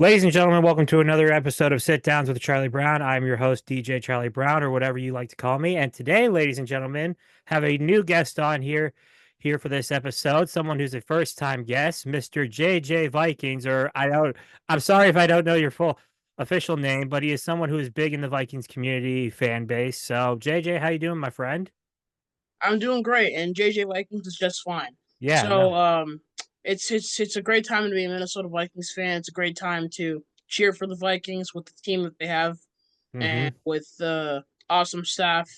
Ladies and gentlemen, welcome to another episode of Sit Downs with Charlie Brown. I'm your host, DJ Charlie Brown, or whatever you like to call me. And today, ladies and gentlemen, have a new guest on here for this episode. Someone who's a first-time guest, Mr. JJ Vikings, or I'm sorry if I don't know your full official name, but he is someone who is big in the Vikings community fan base. So, JJ, how you doing, my friend? I'm doing great, and JJ Vikings is just fine. Yeah, So, no. it's a great time to be a Minnesota Vikings fan. It's a great time to cheer for the Vikings with the team that they have, Mm-hmm. and with the awesome staff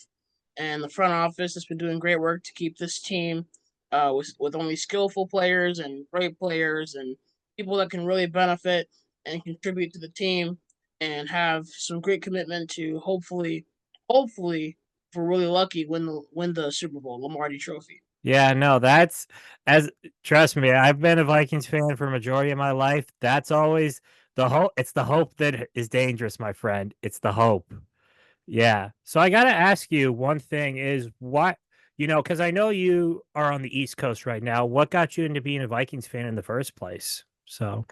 and the front office that's been doing great work to keep this team, with only skillful players and great players and people that can really benefit and contribute to the team and have some great commitment to hopefully if we're really lucky, win the Super Bowl, Lombardi Trophy. Yeah, no, that's as trust me, I've been a Vikings fan for a majority of my life. That's always the hope. It's the hope that is dangerous, my friend. It's the hope. Yeah. So I got to ask you one thing is because I know you are on the East Coast right now. What got you into being a Vikings fan in the first place? So,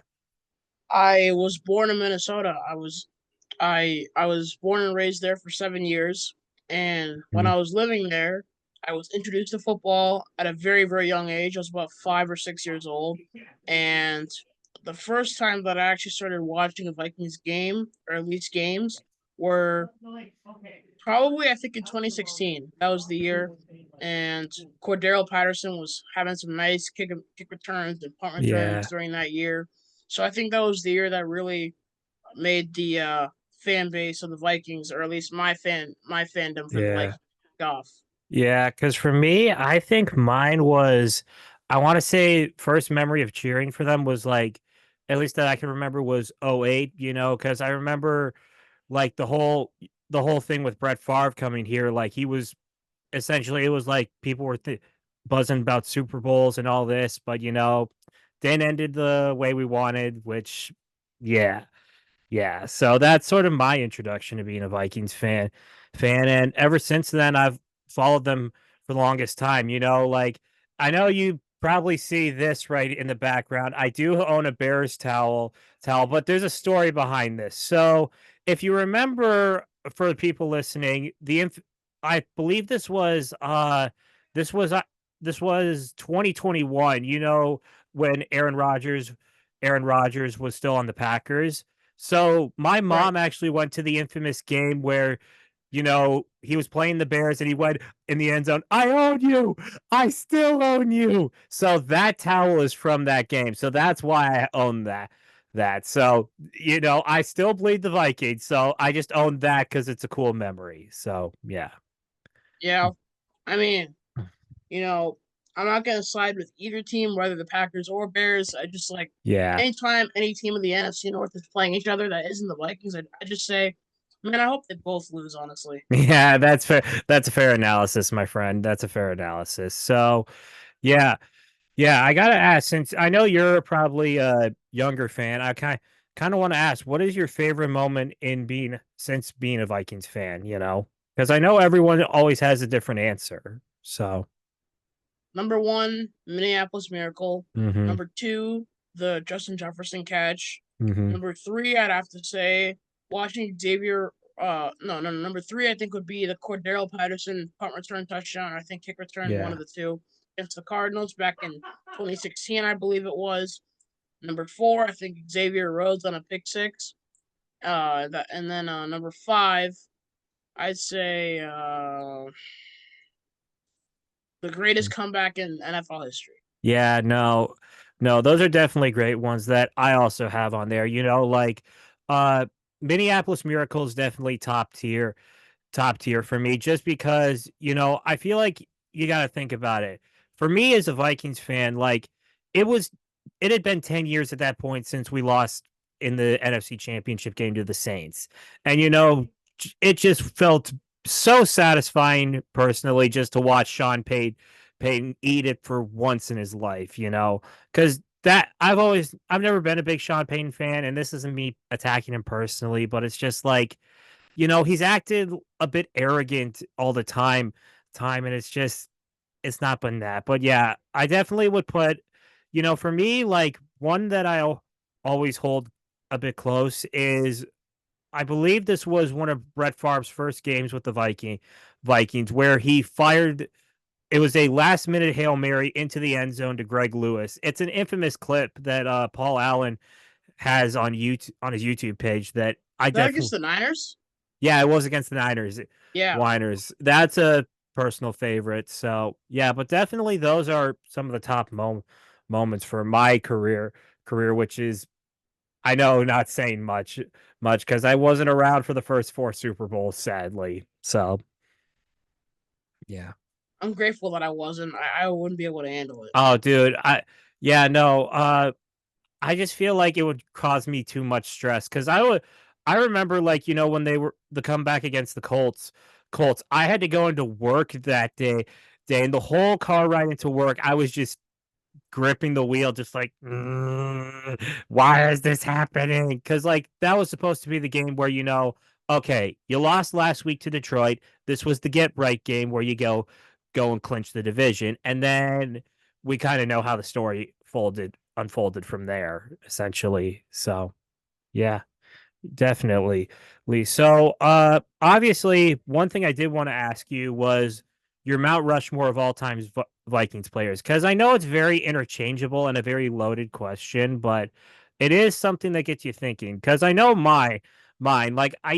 I was born in Minnesota. I was born and raised there for 7 years, and when mm, I was living there, I was introduced to football at a very very young age. I was about 5 or 6 years old, and the first time that I actually started watching a Vikings game, or at least games, were probably I think in 2016. That was the year, and Cordero Patterson was having some nice kick returns and punt returns yeah. during that year. So I think that was the year that really made the fan base of the Vikings, or at least my fandom for the Yeah. Vikings, off. Yeah, because for me, I think mine was, I want to say first memory of cheering for them was like, at least that I can remember was '08. Because I remember like the whole thing with Brett Favre coming here, like he was essentially, it was like people were buzzing about Super Bowls and all this, but then ended the way we wanted, which yeah. Yeah, so that's sort of my introduction to being a Vikings fan, and ever since then, I've followed them for the longest time. Like I know you probably see this right in the background. I do own a Bears towel, but there's a story behind this. So if you remember, for the people listening, I believe this was uh, this was 2021. When Aaron Rodgers was still on the Packers, so my Right. mom actually went to the infamous game where, he was playing the Bears and he went in the end zone. I own you. I still own you. So that towel is from that game. So that's why I own that. So, I still bleed the Vikings. So I just own that because it's a cool memory. So yeah. Yeah. I mean, you know, I'm not gonna side with either team, whether the Packers or Bears. I just like Yeah. anytime any team in the NFC North is playing each other that isn't the Vikings, I just say, man, I hope they both lose. Honestly. Yeah, that's fair. That's a fair analysis, my friend. That's a fair analysis. So yeah. Yeah, I gotta ask, since I know you're probably a younger fan, I kind of want to ask, what is your favorite moment in being a Vikings fan, Because I know everyone always has a different answer. So, Number one, Minneapolis Miracle. hmm Number two, the Justin Jefferson catch. hmm Number three, I'd have to say watching Xavier. No, no, no. Number three, I think would be the Cordero Patterson punt return touchdown. I think kick return, one Yeah. of the two, against the Cardinals back in 2016, I believe it was. Number four, I think Xavier Rhodes on a pick six. And then number five, I'd say the greatest comeback in NFL history. Yeah, no, no, those are definitely great ones that I also have on there. Like uh Minneapolis Miracle is definitely top tier for me, just because, I feel like you got to think about it. For me as a Vikings fan, like it was, it had been 10 years at that point since we lost in the NFC Championship game to the Saints. And, it just felt so satisfying personally just to watch Sean Payton eat it for once in his life, because I've never been a big Sean Payton fan, and this isn't me attacking him personally, but it's just like, he's acted a bit arrogant all the and it's not been that. But yeah, I definitely would put, for me, like one that always hold. a bit close is I believe this was one of Brett Favre's first games with the Vikings where he fired. It was a last minute Hail Mary into the end zone to Greg Lewis. It's an infamous clip that Paul Allen has on YouTube on his YouTube page that I Is that against definitely. the Niners? Yeah, it was against the Niners. Yeah, Winers. That's a personal favorite. So yeah, but definitely those are some of the top moments for my career, which is I know not saying much because I wasn't around for the first four Super Bowls, sadly. So yeah. I'm grateful that I wasn't. I wouldn't be able to handle it. Oh, dude, yeah, no, I just feel like it would cause me too much stress because I remember like when they were the comeback against the Colts, I had to go into work that day, and the whole car ride into work, I was just gripping the wheel, just like, why is this happening? Because like that was supposed to be the game where okay, you lost last week to Detroit. This was the get right game where you go and clinch the division, and then we kind of know how the story unfolded from there, essentially. So yeah. Definitely, Lee. So, obviously, one thing I did want to ask you was your Mount Rushmore of all time Vikings players, because I know it's very interchangeable and a very loaded question, but it is something that gets you thinking. Because I know mine, like I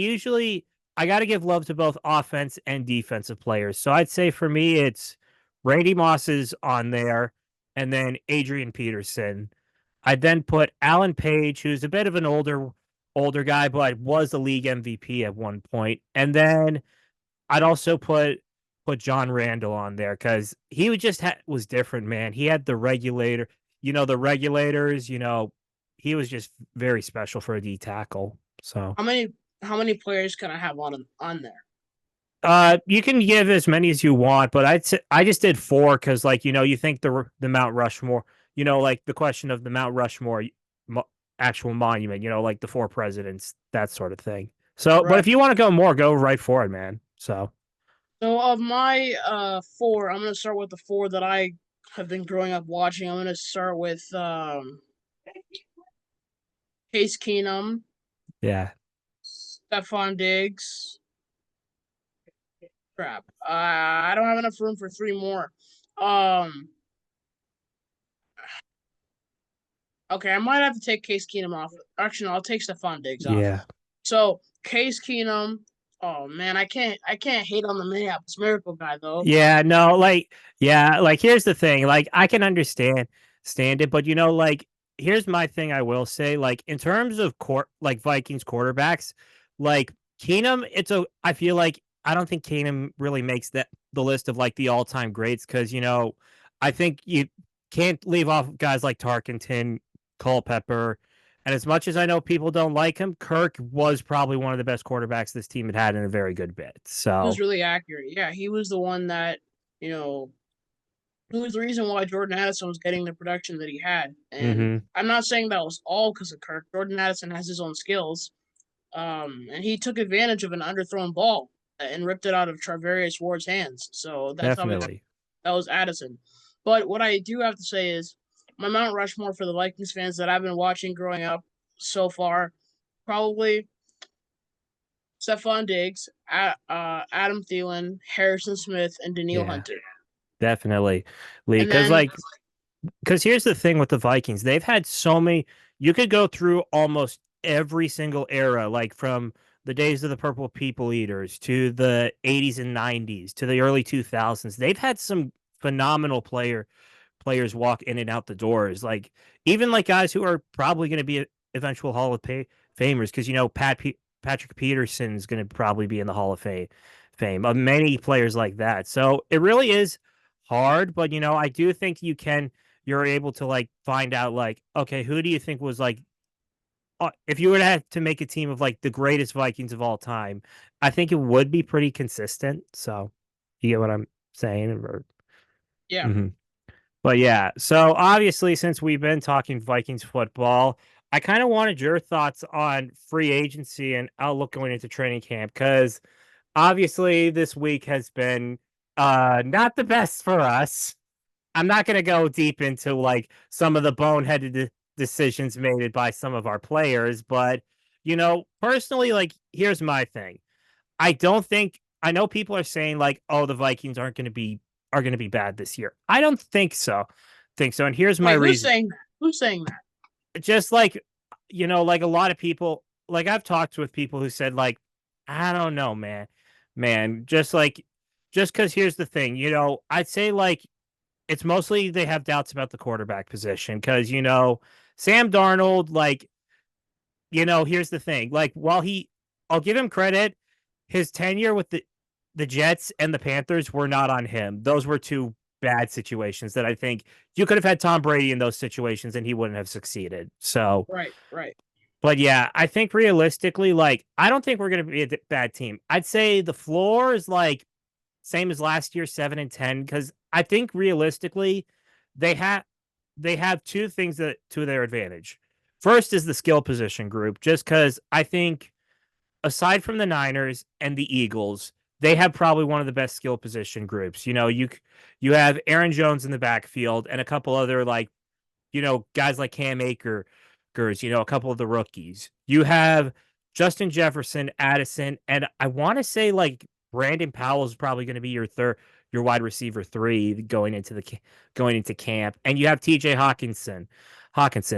got to give love to both offense and defensive players. So I'd say for me, it's Randy Moss is on there, and then Adrian Peterson. I'd then put Alan Page, who's a bit of an older guy, but was the league MVP at one point. And then I'd also put John Randall on there because he would was different, man. He had the regulators. He was just very special for a D tackle. So How many players can I have on there? you can give as many as you want, but I just did four because like you think the Mount Rushmore, like the question of the Mount Rushmore actual monument, like the four presidents, that sort of thing. So, but Right. if you want to go more, go right for it, man. So So of my four, I'm gonna start with the four that I have been growing up watching. I'm gonna start with Case Keenum, yeah, Stephon Diggs. Crap. I don't have enough room for three more. Um. Okay, I might have to take Case Keenum off. Actually, no, I'll take Stephon Diggs off. yeah. So Case Keenum. Oh man, I can't hate on the Minneapolis Miracle guy though. Yeah, no, like, yeah, like here's the thing. Like, I can stand it, but like, here's my thing I will say. Like, in terms of like Vikings quarterbacks, like Keenum, I feel like I don't think Keenum really makes the list of like the all-time greats because I think you can't leave off guys like Tarkenton, Culpepper. And as much as I know people don't like him, Kirk was probably one of the best quarterbacks this team had had in a very good bit. He was So, really accurate. Yeah, he was the one that you know who was the reason why Jordan Addison was getting the production that he had. And hmm. I'm not saying that was all because of Kirk. Jordan Addison has his own skills, and he took advantage of an underthrown ball and ripped it out of Charvarius Ward's hands. So that's obviously Definitely. that was Addison. But what I do have to say is my Mount Rushmore for the Vikings fans that I've been watching growing up so far, probably Stephon Diggs, Adam Thielen, Harrison Smith, and Daniil Yeah, Hunter. definitely. Lee, And then because here's the thing with the Vikings. They've had so many you could go through almost every single era, like from the days of the Purple People Eaters to the 80s and 90s to the early 2000s. They've had some phenomenal players walk in and out the doors. Like even like guys who are probably going to be eventual Hall of Famers because Patrick Peterson's going to probably be in the Hall of Fame. Many players like that. So it really is hard, but I do think you're able to like find out like okay, who do you think was like if you were to have to make a team of like the greatest Vikings of all time, I think it would be pretty consistent. So you get what I'm saying? yeah, Mhm. But yeah, so obviously, since we've been talking Vikings football, I kind of wanted your thoughts on free agency and outlook going into training camp because obviously this week has been not the best for us. I'm not going to go deep into like some of the boneheaded decisions made by some of our players. But, personally, like, here's my thing. I know people are saying like, oh, the Vikings are going to be bad this year. I don't think so. And here's my Wait, who's reason. saying that? Who's saying that? Just like, like a lot of people, like I've talked with people who said like, I don't know, man, just because here's the thing, I'd say like it's mostly they have doubts about the quarterback position because Sam Darnold, like, here's the thing, like I'll give him credit, his tenure with the Jets and the Panthers were not on him. Those were two bad situations that I think you could have had Tom Brady in those situations and he wouldn't have succeeded. So, Right, right. but yeah, I think realistically, like, I don't think we're going to be a bad team. I'd say the floor is like same as last year, 7-10, because I think realistically, they have they have two things that to their advantage. First is the skill position group, just because I think aside from the Niners and the Eagles, they have probably one of the best skill position groups. You have Aaron Jones in the backfield and a couple other like guys like Cam Akers, a couple of the rookies. You have Justin Jefferson, Addison, and I want to say like Brandon Powell is probably going to be your wide receiver three going into camp, and you have T.J. Hawkinson.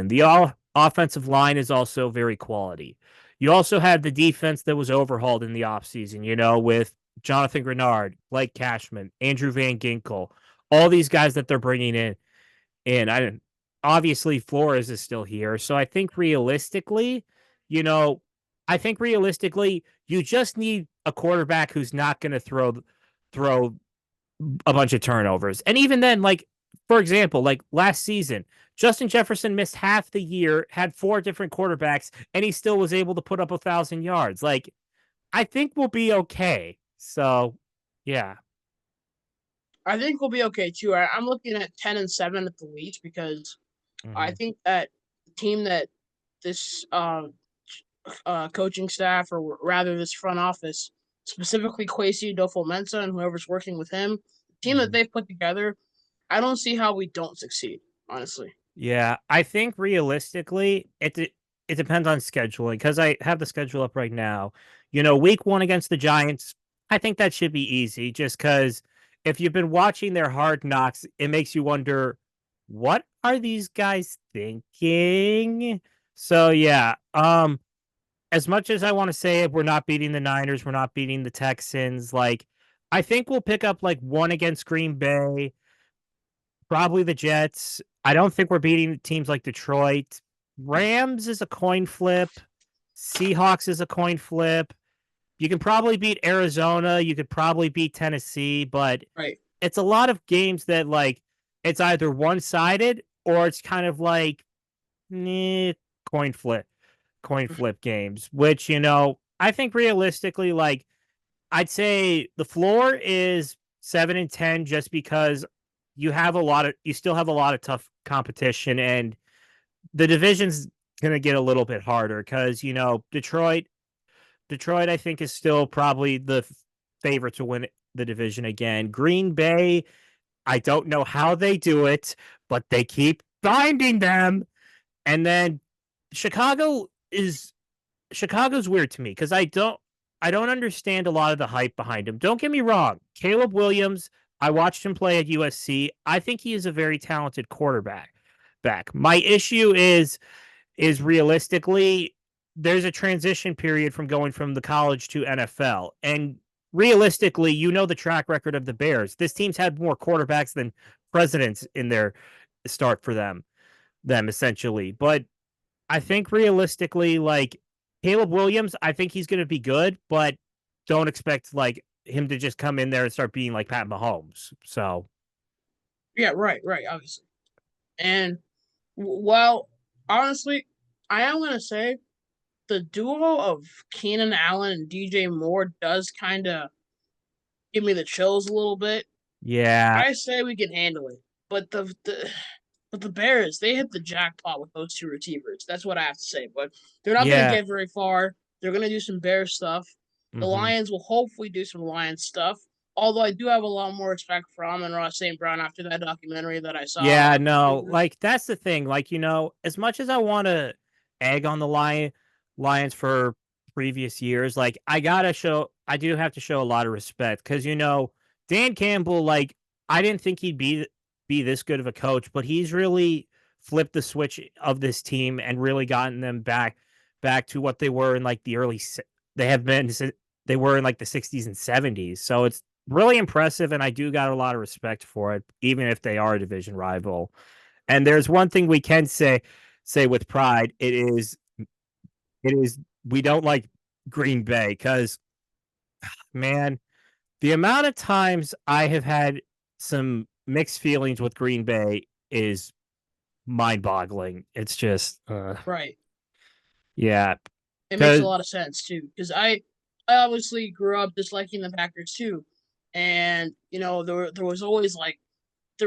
The all offensive line is also very quality. You also had the defense that was overhauled in the offseason, with Jonathan Grenard, Blake Cashman, Andrew Van Ginkel, all these guys that they're bringing in. And obviously Flores is still here. So you know, I think realistically, you just need a quarterback who's not going to throw a bunch of turnovers. And even then, like for example, like last season, Justin Jefferson missed half the year, had four different quarterbacks, and he still was able to put up 1,000 yards. Like I think we'll be okay. So yeah. I think we'll be okay too. I'm looking at 10-7 at the least because I Mhm. think that the team that this coaching staff, or rather this front office, specifically Kwesi Adofo-Mensah and whoever's working with him, the team that Mhm. they've put together, I don't see how we don't succeed. Honestly, Yeah, I think realistically, it depends on scheduling because I have the schedule up right now. Week one against the Giants, I think that should be easy just because if you've been watching their hard knocks, it makes you wonder what are these guys thinking? So yeah, as much as I want to say we're not beating the Niners, we're not beating the Texans, like I think we'll pick up like one against Green Bay. Probably the Jets. I don't think we're beating teams like Detroit. Rams is a coin flip. Seahawks is a coin flip. You can probably beat Arizona. You could probably beat Tennessee, but right? it's a lot of games that like it's either one sided or it's kind of like eh, coin flip, coin flip games. Which I think realistically, like I'd say the floor is 7-10 just because you still have a lot of tough competition and the division's gonna get a little bit harder because Detroit I think is still probably the favorite to win the division again. Green Bay, I don't know how they do it, but they keep finding them. And then Chicago is Chicago's weird to me because I don't understand a lot of the hype behind him. Don't get me wrong, Caleb Williams. I watched him play at USC. I think he is a very talented quarterback. My issue is realistically there's a transition period from going from the college to NFL, and realistically, the track record of the Bears. This team's had more quarterbacks than presidents in their start for them essentially, but I think realistically, like Caleb Williams, I think he's going to be good, but don't expect like him to just come in there and start being like Pat Mahomes. So Yeah, right, right. Obviously, and well, honestly, I am gonna say the duo of Keenan Allen and DJ Moore does kind of give me the chills a little bit. yeah, I say we can handle it, but the Bears, they hit the jackpot with those two receivers. That's what I have to say. But they're not going to yeah, get very far. They're going to do some Bears stuff. The hmm Lions will hopefully do some Lions stuff. Although I do have a lot more respect for Amon-Ra St. Brown after that documentary that I saw Yeah, on no, YouTube. like that's the thing. Like, as much as I want to egg on the Lions for previous years, like I do have to show a lot of respect because Dan Campbell, like I didn't think he'd be this good of a coach, but he's really flipped the switch of this team and really gotten them back to what they were in like they have been they were in like the 60s and 70s. So it's really impressive, and I do got a lot of respect for it, even if they are a division rival. And there's one thing we can say with pride: it is we don't like Green Bay because man, the amount of times I have had some mixed feelings with Green Bay is mind-boggling. It's just, Right. yeah, It makes a because lot of sense too, because I obviously grew up disliking the Packers too, and there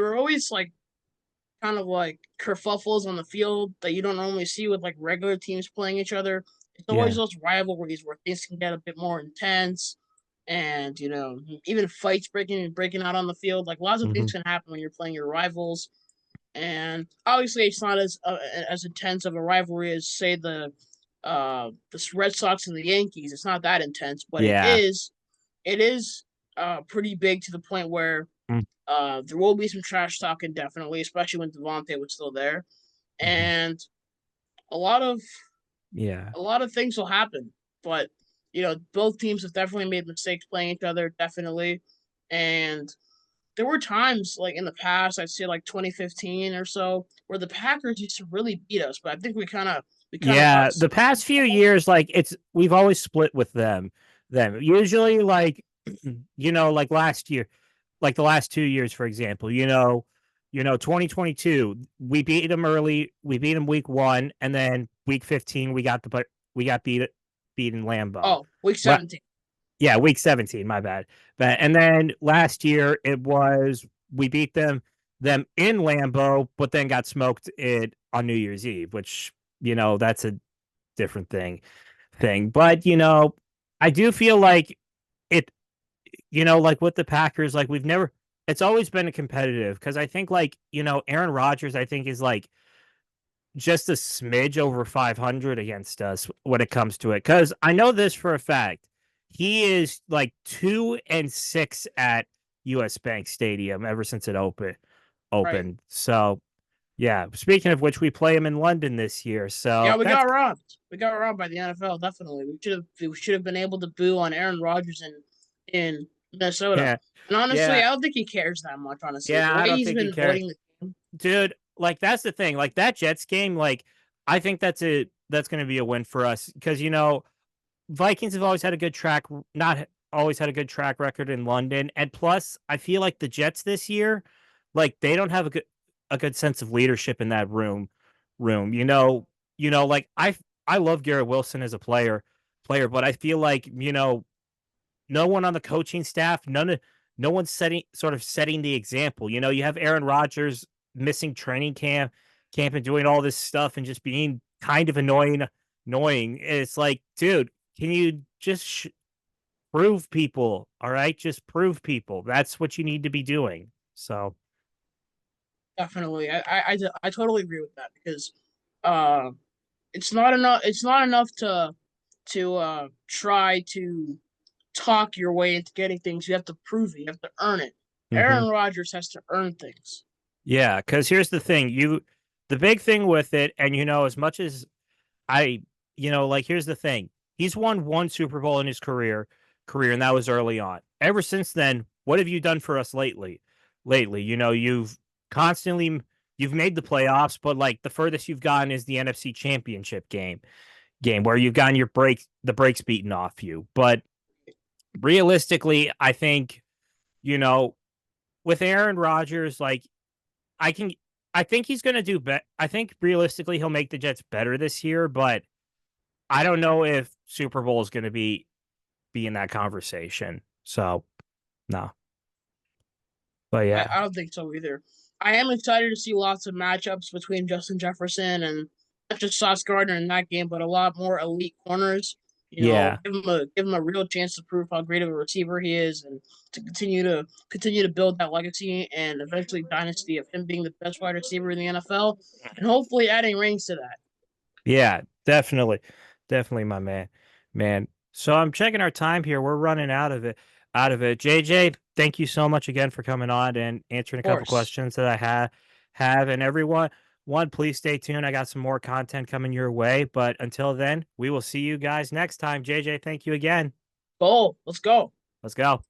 were always like kind of like kerfuffles on the field that you don't normally see with like regular teams playing each other. It's always yeah, those rivalries where things can get a bit more intense, and even fights breaking out on the field. Like lots of hmm things can happen when you're playing your rivals, and obviously it's not as intense of a rivalry as say the Red Sox and the Yankees. It's not that intense, but yeah, it is pretty big to the point where mm-hmm. there will be some trash talking definitely, especially when Devontae was still there, and a lot of Yeah, a lot of things will happen. But both teams have definitely made mistakes playing each other, definitely, and there were times like in the past, I'd say like 2015 or so, where the Packers used to really beat us, but I think we kind of got yeah. The past few years, like we've always split with them. Them usually, like like last year, like the last 2 years, for example, 2022, we beat them early. We beat them week 1, and then week 15, we got beat in Lambeau. week What? 17. Yeah, week 17. My bad. And then last year it was we beat them in Lambeau, but then got smoked it on New Year's Eve, which that's a different thing. But I do feel like it like with the Packers, like we've never it's always been a competitive because I think like, Aaron Rodgers, I think is like just a smidge over 500 against us when it comes to it. Cause I know this for a fact. He is like 2-6 at US Bank Stadium ever since it Right. opened. So yeah. Speaking of which, we play him in London this year. Yeah, So we that's got robbed. We got robbed by the NFL. Definitely, we should have been able to boo on Aaron Rodgers in Minnesota. yeah. And honestly, Yeah. I don't think he cares that much. Honestly, the Yeah, way I don't he's think he been cares. avoiding the team, Dude, like that's the thing. Like that Jets game, like I think that's gonna be a win for us because Vikings have always had a good not always had a good track record in London, and plus I feel like the Jets this year, like they don't have a good sense of leadership in that room. Like I love Garrett Wilson as a player, but I feel like no one on the coaching staff, no one's setting the example. You have Aaron Rodgers missing training camp and doing all this stuff and just being kind of annoying. It's like, dude, can you just prove people? All right, just prove people. That's what you need to be doing. So definitely, I totally agree with that because uh, it's not enough. It's not enough to try to talk your way into getting things. You have to prove it. You have to earn it. mhm. Aaron Rodgers has to earn things. Yeah, because here's the thing, the big thing with it, and as much as I, like here's the thing. He's won one Super Bowl in his career, and that was early on. Ever since then, what have you done for us lately? Lately, constantly you've made the playoffs, but like the furthest you've gotten is the NFC Championship game where you've gotten the brakes beaten off you. But realistically, I think, you know, with Aaron Rodgers, like I can I think he's gonna do better. I think realistically he'll make the Jets better this year, but I don't know if Super Bowl is going to be in that conversation. So no, but yeah, I don't think so either. I am excited to see lots of matchups between Justin Jefferson and not just Sauce Gardner in that game, but a lot more elite corners. Yeah. Give him a real chance to prove how great of a receiver he is, and to continue to build that legacy and eventually dynasty of him being the best wide receiver in the NFL, and hopefully adding rings to that. Yeah, definitely. Definitely, my man. Man. So I'm checking our time here. We're running out of it. JJ, thank you so much again for coming on and answering a Of couple course. questions that I have. And everyone, please stay tuned. I got some more content coming your way. But until then, we will see you guys next time. JJ, thank you again. Let's go. Let's go.